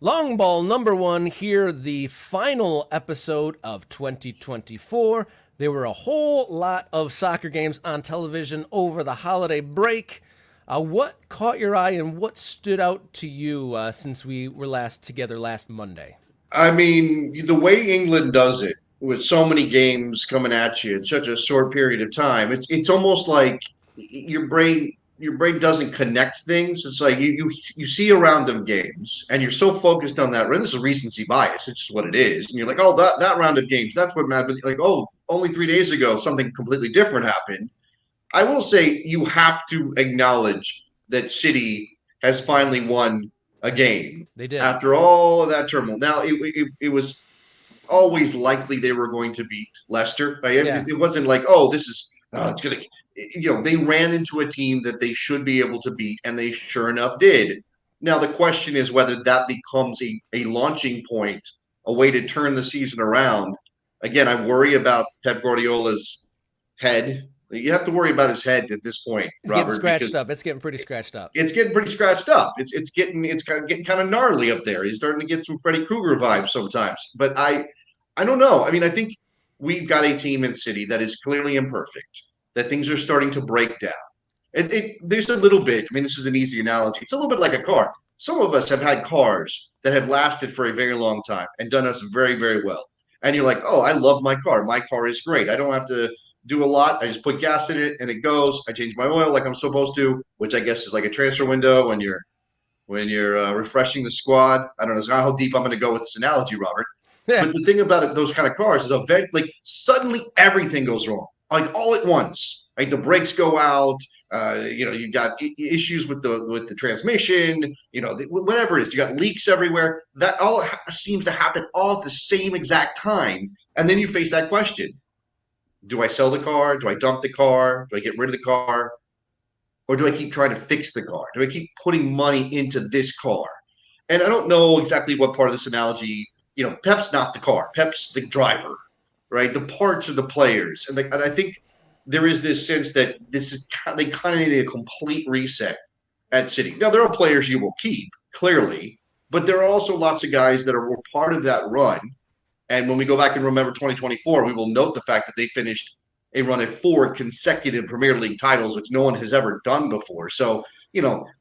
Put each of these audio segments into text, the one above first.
Long ball number one here, the final episode of 2024. There were a whole lot of soccer games on television over the holiday break. What caught your eye and what stood out to you since we were last together last Monday? I mean, the way England does it with so many games coming at you in such a short period of time, it's almost like your brain doesn't connect things. It's like you see a round of games and you're so focused on that. And this is recency bias. It's just what it is. And you're like, oh, that round of games, that's what matters. But like, oh, only 3 days ago, something completely different happened. I will say you have to acknowledge that City has finally won a game They did. after all of that turmoil. Now, it was always likely they were going to beat Leicester. Like, Yeah. it wasn't like, oh, this is, it's going to, they ran into a team that they should be able to beat, and they sure enough did. Now, the question is whether that becomes a launching point, a way to turn the season around. Again, I worry about Pep Guardiola's head. You have to worry about his head at this point, It's getting Robert, because scratched up. It's getting pretty scratched up. it's getting pretty scratched up. It's getting kind of gnarly up there. He's starting to get some Freddy Krueger vibes sometimes. But I don't know. I mean, I think we've got a team in City that is clearly imperfect. That things are starting to break down. There's a little bit. I mean, this is an easy analogy. It's a little bit like a car. Some of us have had cars that have lasted for a very long time and done us very, very well. And you're like, oh, I love my car. My car is great. I don't have to do a lot. I just put gas in it and it goes. I change my oil like I'm supposed to, which I guess is like a transfer window when you're refreshing the squad. I don't know how deep I'm going to go with this analogy, Robert. Yeah. But the thing about it, those kind of cars is like suddenly everything goes wrong, like all at once. Like the brakes go out. You've got issues with the transmission. Whatever it is, you got leaks everywhere. That all seems to happen all at the same exact time, and then you face that question: do I sell the car? Do I dump the car? Do I get rid of the car? Or do I keep trying to fix the car? Do I keep putting money into this car? And I don't know exactly what part of this analogy, Pep's not the car, Pep's the driver, right? The parts are the players. And I think there is this sense that they kind of need a complete reset at City. Now, there are players you will keep, clearly, but there are also lots of guys that were part of that run. And when we go back and remember 2024, we will note the fact that they finished a run of 4 consecutive Premier League titles, which no one has ever done before. So,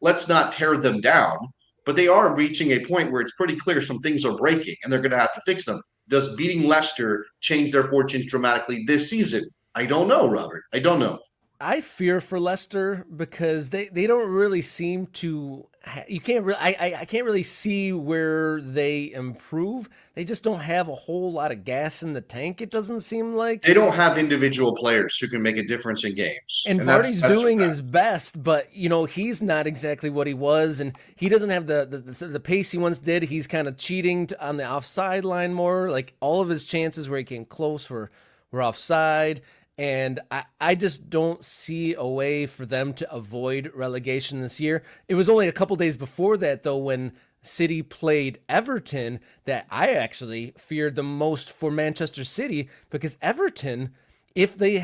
let's not tear them down, but they are reaching a point where it's pretty clear some things are breaking and they're going to have to fix them. Does beating Leicester change their fortunes dramatically this season? I don't know, Robert. I don't know. I fear for Leicester because they don't really seem to. You can't really. I can't really see where they improve. They just don't have a whole lot of gas in the tank. It doesn't seem like. They don't have individual players who can make a difference in games, And and that's Vardy's that's a doing fact. his best, but he's not exactly what he was, and he doesn't have the pace he once did. He's kind of cheating on the offside line more. Like all of his chances where he came close were offside. And I just don't see a way for them to avoid relegation this year. It was only a couple days before that, though, when City played Everton, that I actually feared the most for Manchester City because Everton, if they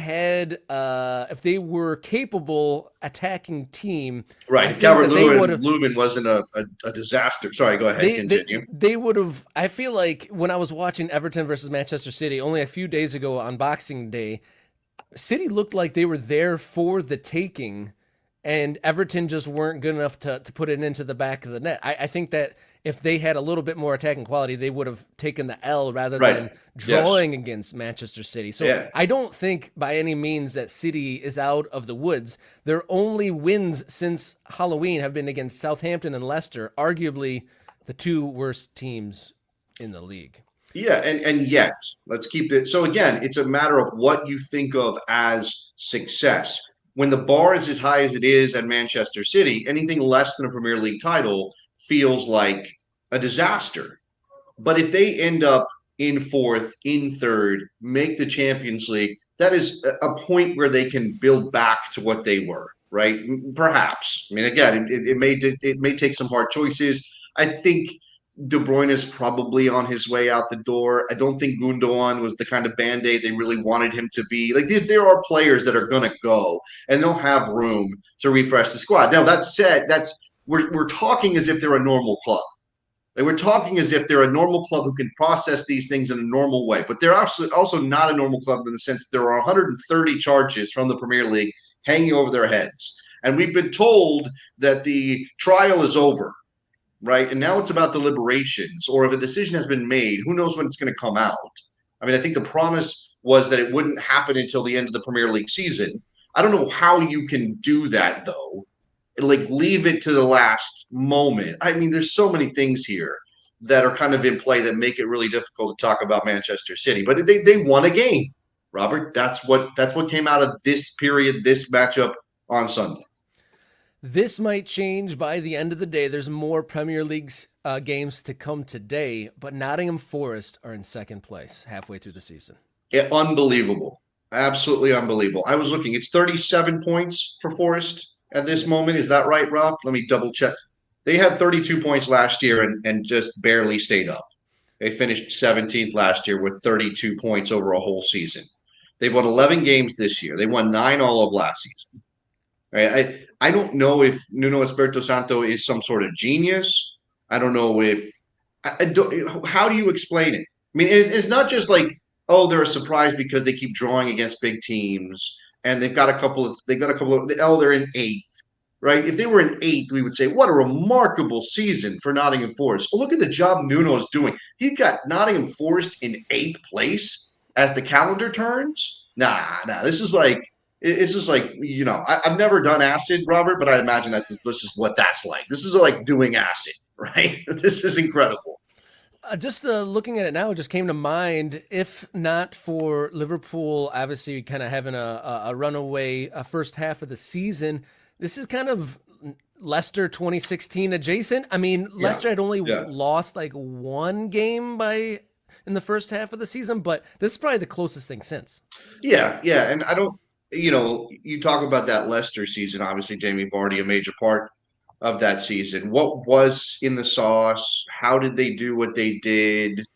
were capable attacking team, Right. I If think Calvert that they would have Lewin wasn't a disaster. Sorry, go ahead. they they Continue. they would have. I feel like when I was watching Everton versus Manchester City only a few days ago on Boxing Day, City looked like they were there for the taking, and Everton just weren't good enough to put it into the back of the net. I think that if they had a little bit more attacking quality, they would have taken the L rather Right. than Yes. drawing against Manchester City. So Yeah. I don't think by any means that City is out of the woods. Their only wins since Halloween have been against Southampton and Leicester, arguably the two worst teams in the league. Yeah, and yet, let's keep it. So again, it's a matter of what you think of as success. When the bar is as high as it is at Manchester City, anything less than a Premier League title feels like a disaster. But if they end up in fourth, in third, make the Champions League, that is a point where they can build back to what they were, right? Perhaps. I mean, again, it may take some hard choices. I think De Bruyne is probably on his way out the door. I don't think Gundogan was the kind of band-aid they really wanted him to be. Like there are players that are going to go, and they'll have room to refresh the squad. Now that said, we're talking as if they're a normal club. Like we're talking as if they're a normal club who can process these things in a normal way, but they're also not a normal club in the sense that there are 130 charges from the Premier League hanging over their heads. And we've been told that the trial is over, right? And now it's about deliberations, or if a decision has been made, who knows when it's going to come out? I mean, I think the promise was that it wouldn't happen until the end of the Premier League season. I don't know how you can do that, though, like leave it to the last moment. I mean, there's so many things here that are kind of in play that make it really difficult to talk about Manchester City. But they won a game, Robert. That's what came out of this period, this matchup on Sunday. This might change by the end of the day. There's more Premier League games to come today, but Nottingham Forest are in second place halfway through the season. Unbelievable. Absolutely unbelievable. I was looking, it's 37 points for Forest at this moment. Is that right, Rob? Let me double check. They had 32 points last year and just barely stayed up. They finished 17th last year with 32 points over a whole season. They've won 11 games this year. They won 9 all of last season. Right? I don't know if Nuno Espirito Santo is some sort of genius. I don't know if how do you explain it? I mean, it's not just like, oh, they're a surprise because they keep drawing against big teams and they're in eighth, right? If they were in eighth, we would say, what a remarkable season for Nottingham Forest. Well, look at the job Nuno's doing. He's got Nottingham Forest in eighth place as the calendar turns. Nah, this is like, I've never done acid, Robert, but I imagine that this is what that's like. This is like doing acid, right? This is incredible. Just looking at it now, it just came to mind. If not for Liverpool, obviously kind of having a runaway first half of the season, this is kind of Leicester 2016 adjacent. I mean, Leicester had only lost like one game in the first half of the season, but this is probably the closest thing since. Yeah, and I don't, you talk about that Leicester season. Obviously, Jamie Vardy a major part of that season. What was in the sauce? How did they do what they did?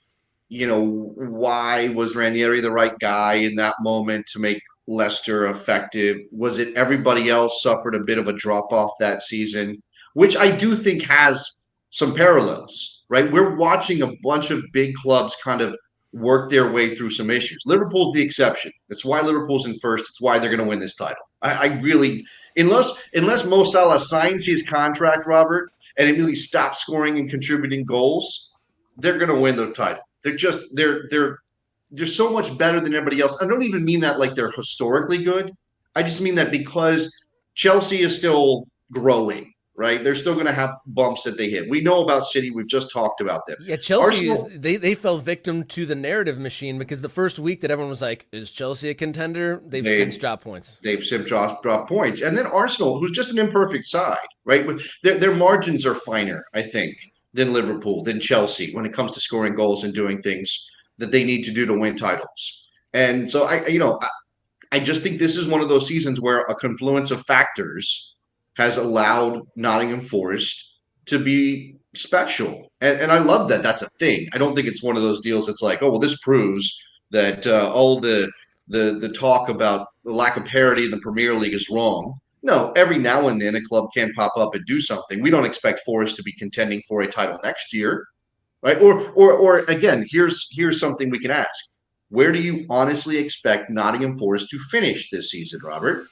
Why was Ranieri the right guy in that moment to make Leicester effective? Was it everybody else suffered a bit of a drop off that season, which I do think has some parallels, right? We're watching a bunch of big clubs kind of work their way through some issues. Liverpool's the exception. That's why Liverpool's in first. It's why they're going to win this title. I really, unless Mo Salah signs his contract, Robert, and immediately stops scoring and contributing goals, they're going to win the title. They're so much better than everybody else. I don't even mean that like they're historically good. I just mean that because Chelsea is still growing, right? They're still going to have bumps that they hit. We know about City. We've just talked about them. Yeah, Chelsea they fell victim to the narrative machine because the first week that everyone was like, is Chelsea a contender? They've since dropped points. They've since dropped points. And then Arsenal, who's just an imperfect side, right? Their margins are finer, I think, than Liverpool, than Chelsea when it comes to scoring goals and doing things that they need to do to win titles. And so I just think this is one of those seasons where a confluence of factors has allowed Nottingham Forest to be special. And I love that that's a thing. I don't think it's one of those deals that's like, oh, well, this proves that all the talk about the lack of parity in the Premier League is wrong. No, every now and then a club can pop up and do something. We don't expect Forest to be contending for a title next year, right? Or again, here's something we can ask: where do you honestly expect Nottingham Forest to finish this season, Robert?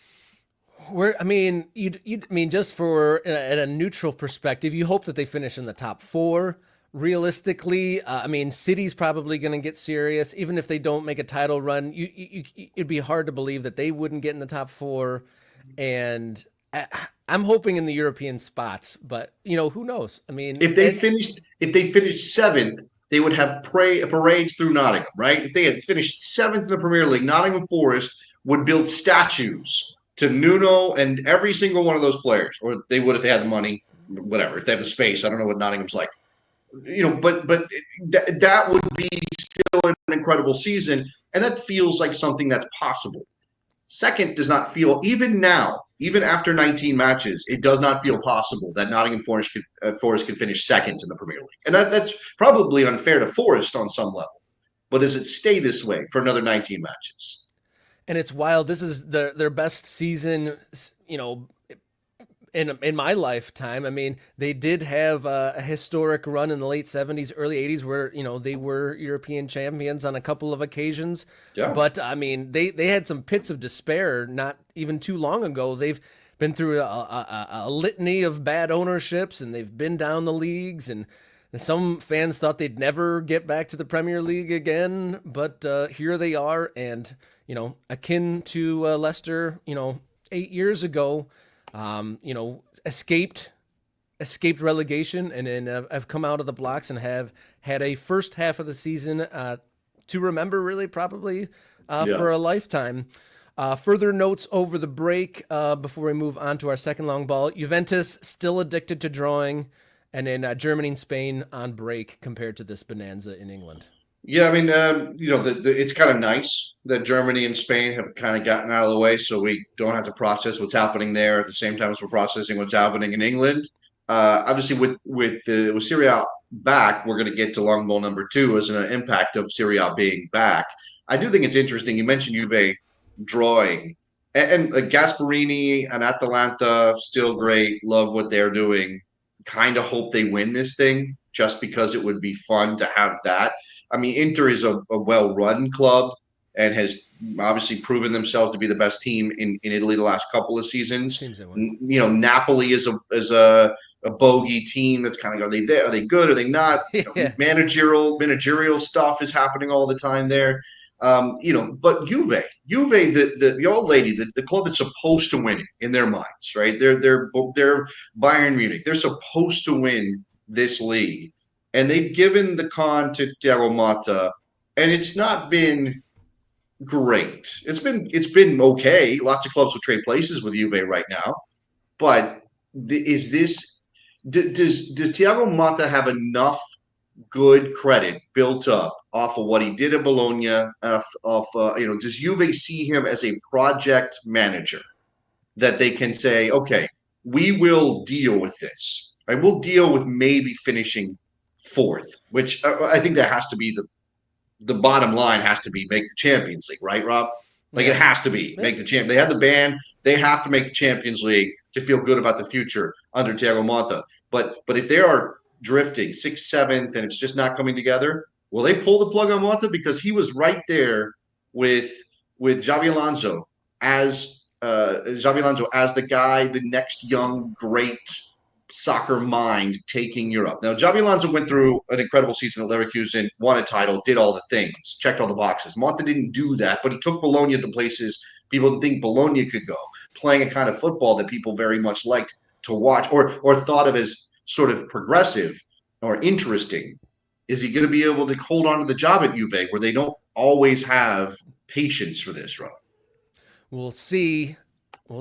I mean, you mean just for at a neutral perspective, you hope that they finish in the top four. Realistically, I mean, City's probably going to get serious, even if they don't make a title run. It'd be hard to believe that they wouldn't get in the top four, and I'm hoping in the European spots. But who knows? I mean, if they finished seventh, they would have parades through Nottingham, right? If they had finished seventh in the Premier League, Nottingham Forest would build statues to Nuno and every single one of those players, or they would if they had the money, whatever. If they have the space, I don't know what Nottingham's like, but that would be still an incredible season, and that feels like something that's possible. Second does not feel, even now, even after 19 matches, it does not feel possible that Nottingham Forest could finish second in the Premier League, and that's probably unfair to Forest on some level. But does it stay this way for another 19 matches? And it's wild. This is their best season, in my lifetime. I mean, they did have a historic run in the late '70s, early '80s, where they were European champions on a couple of occasions. Yeah. But I mean, they had some pits of despair not even too long ago. They've been through a litany of bad ownerships, and they've been down the leagues, and some fans thought they'd never get back to the Premier League again, but here they are, and akin to Leicester, 8 years ago, escaped relegation, and then have come out of the blocks and have had a first half of the season to remember, really, probably Yeah. for a lifetime. Further notes over the break before we move on to our second long ball. Juventus still addicted to drawing, and then Germany and Spain on break compared to this bonanza in England. Yeah, I mean, it's kind of nice that Germany and Spain have kind of gotten out of the way, so we don't have to process what's happening there at the same time as we're processing what's happening in England. Obviously, with Serie A back, we're going to get to long ball number two as an impact of Serie A being back. I do think it's interesting. You mentioned Juve drawing, and Gasparini and Atalanta still great. Love what they're doing. Kind of hope they win this thing just because it would be fun to have that. I mean, Inter is a well-run club and has obviously proven themselves to be the best team in Italy the last couple of seasons. Seems that way. Napoli is a bogey team that's kind of, are they there? Are they good? Are they not? Yeah. Managerial stuff is happening all the time there. But Juve, the old lady, the club is supposed to win it in their minds, right? They're Bayern Munich. They're supposed to win this league, and they've given the con to Thiago Motta, and it's not been great. It's been okay. Lots of clubs will trade places with Juve right now, but is this does Thiago Motta have enough good credit built up off of what he did at Bologna? Does Juve see him as a project manager that they can say, okay, we will deal with this. Right? We'll deal with maybe finishing fourth, which I think that has to be the bottom line. Has to be make the Champions League, right, Rob? Like Yeah. it has to be make the champ. They had the ban. They have to make the Champions League to feel good about the future under Thiago Motta. But if they are drifting sixth, seventh, and it's just not coming together, will they pull the plug on Motta because he was right there with Xabi Alonso as the guy, the next young great soccer mind taking Europe. Now, Xabi Alonso went through an incredible season at Leverkusen, won a title, did all the things, checked all the boxes. Motta didn't do that, but he took Bologna to places people didn't think Bologna could go, playing a kind of football that people very much liked to watch or thought of as sort of progressive or interesting. Is he going to be able to hold on to the job at Juve where they don't always have patience for this, Rob? We'll see.